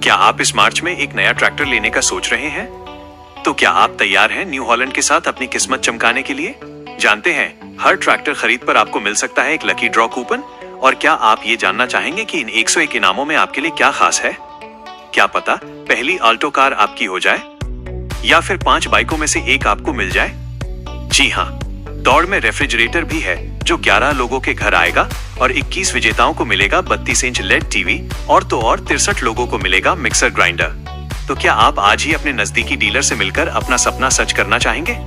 क्या आप इस मार्च में एक नया ट्रैक्टर लेने का सोच रहे हैं? तो क्या आप तैयार हैं न्यू हॉलैंड के साथ अपनी किस्मत चमकाने के लिए? जानते हैं, हर ट्रैक्टर खरीद पर आपको मिल सकता है एक लकी ड्रॉ कूपन। और क्या आप ये जानना चाहेंगे कि इन 101 इनामों में आपके लिए क्या खास है? क्या पता पहली ऑल्टो कार आपकी हो जाए या फिर 5 बाइकों में से एक आपको मिल जाए। जी हाँ, दौड़ में रेफ्रिजरेटर भी है जो 11 लोगों के घर आएगा और 21 विजेताओं को मिलेगा 32 इंच लेड टीवी और 63 लोगों को मिलेगा मिक्सर ग्राइंडर। तो क्या आप आज ही अपने नजदीकी डीलर से मिलकर अपना सपना सच करना चाहेंगे?